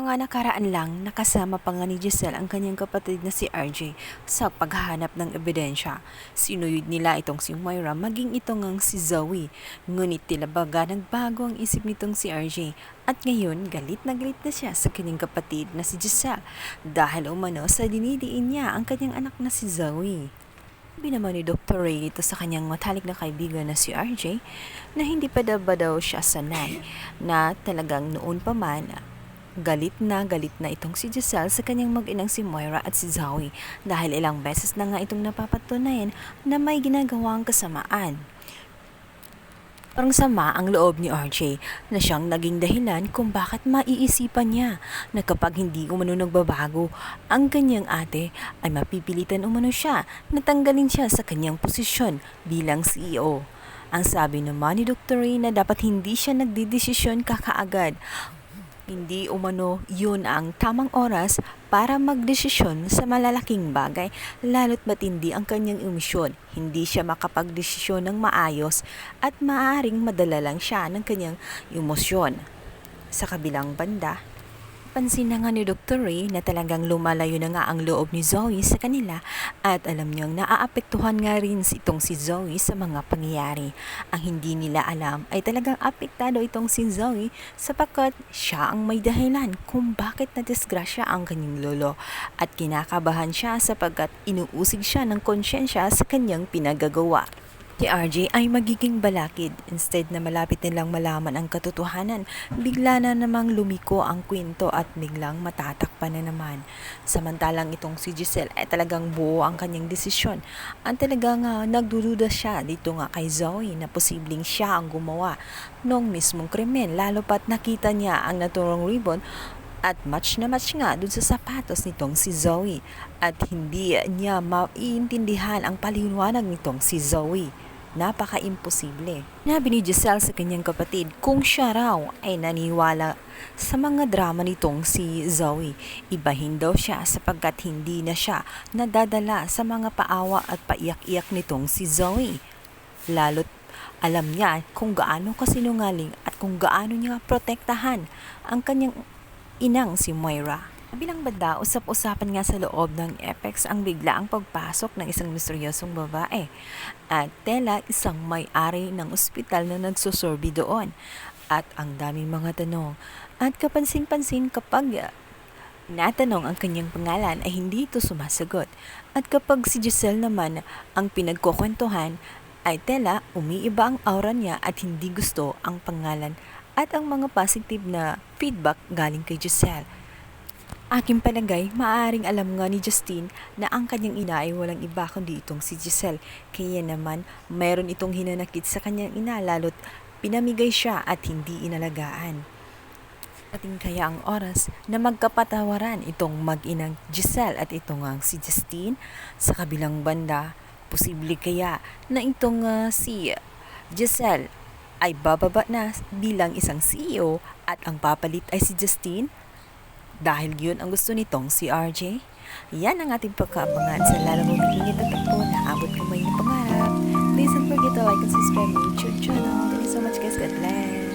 mga nakaraan lang, nakasama pa nga ni Giselle ang kanyang kapatid na si RJ sa paghahanap ng ebidensya. Sinuyod nila itong si Moira maging itong ang si Zoe. Ngunit tila baga nagbago ang isip nitong si RJ at ngayon galit na siya sa kanyang kapatid na si Giselle dahil umano sa dinidiin niya ang kanyang anak na si Zoe. Sabi naman ni Dr. Ray dito sa kanyang matalik na kaibigan na si RJ na hindi pa daw siya sanay na talagang noon pa man galit na itong si Giselle sa kanyang mag-inang si Moira at si Zoe dahil ilang beses na nga itong napapatunayan na may ginagawang kasamaan. Parang sama ang loob ni RJ na siyang naging dahilan kung bakit maiisipan niya na kapag hindi umano nagbabago ang kanyang ate ay mapipilitan umano siya na tanggalin siya sa kanyang posisyon bilang CEO. Ang sabi naman ni Dr. Ray na dapat hindi siya nagdidesisyon kakaagad. Hindi umano yun ang tamang oras para magdesisyon sa malalaking bagay lalo't matindi ang kanyang emosyon. Hindi siya makapagdesisyon ng maayos at maaaring madala lang siya ng kanyang emosyon. Sa kabilang banda, pansin na nga ni Dr. Ray na talagang lumalayo na nga ang loob ni Zoe sa kanila at alam niyang naaapektuhan nga rin itong si Zoe sa mga pangyayari. Ang hindi nila alam ay talagang apektado itong si Zoe sapagkat siya ang may dahilan kung bakit nadisgrasya ang kanyang lolo at kinakabahan siya sapagkat inuusig siya ng konsyensya sa kanyang pinagagawa. Si RJ ay magiging balakid. Instead na malapit nilang malaman ang katotohanan, bigla na namang lumiko ang kwento at biglang matatakpan na naman. Samantalang itong si Giselle ay talagang buo ang kanyang desisyon. Ang talagang nagdududa siya dito nga kay Zoe na posibleng siya ang gumawa nung mismong krimen lalo pat nakita niya ang naturong ribbon at match na match nga dun sa sapatos nitong si Zoe at hindi niya maiintindihan ang paliwanag nitong si Zoe. Napaka-imposible. Nabi ni Giselle sa kanyang kapatid kung siya raw ay naniwala sa mga drama nitong si Zoe. Ibahin daw siya sapagkat hindi na siya nadadala sa mga paawa at paiyak-iyak nitong si Zoe. Lalo't alam niya kung gaano kasinungaling at kung gaano niya protektahan ang kanyang inang si Moira. Bilang banda, usap-usapan nga sa loob ng Apex ang biglaang pagpasok ng isang misteryosong babae at tela isang may-ari ng ospital na nagsusurvey doon at ang daming mga tanong at kapansin-pansin kapag natanong ang kanyang pangalan ay hindi ito sumasagot at kapag si Giselle naman ang pinagkukwentuhan ay tela umiiba ang aura niya at hindi gusto ang pangalan at ang mga positive na feedback galing kay Giselle. Aking palagay, maaaring alam nga ni Justine na ang kanyang ina ay walang iba kundi itong si Giselle. Kaya naman, mayroon itong hinanakit sa kanyang ina lalo't pinamigay siya at hindi inalagaan. Ating kaya ang oras na magkapatawaran itong mag-inang Giselle at itong ang si Justine. Sa kabilang banda, posible kaya na itong si Giselle ay bababa na bilang isang CEO at ang papalit ay si Justine? Dahil yun ang gusto nitong si RJ? Yan ang ating pagkaabangan sa lalong mabiging itatakbo na abot kamay na pangarap. Please don't forget to like and subscribe my YouTube channel. Thank you so much guys. God bless.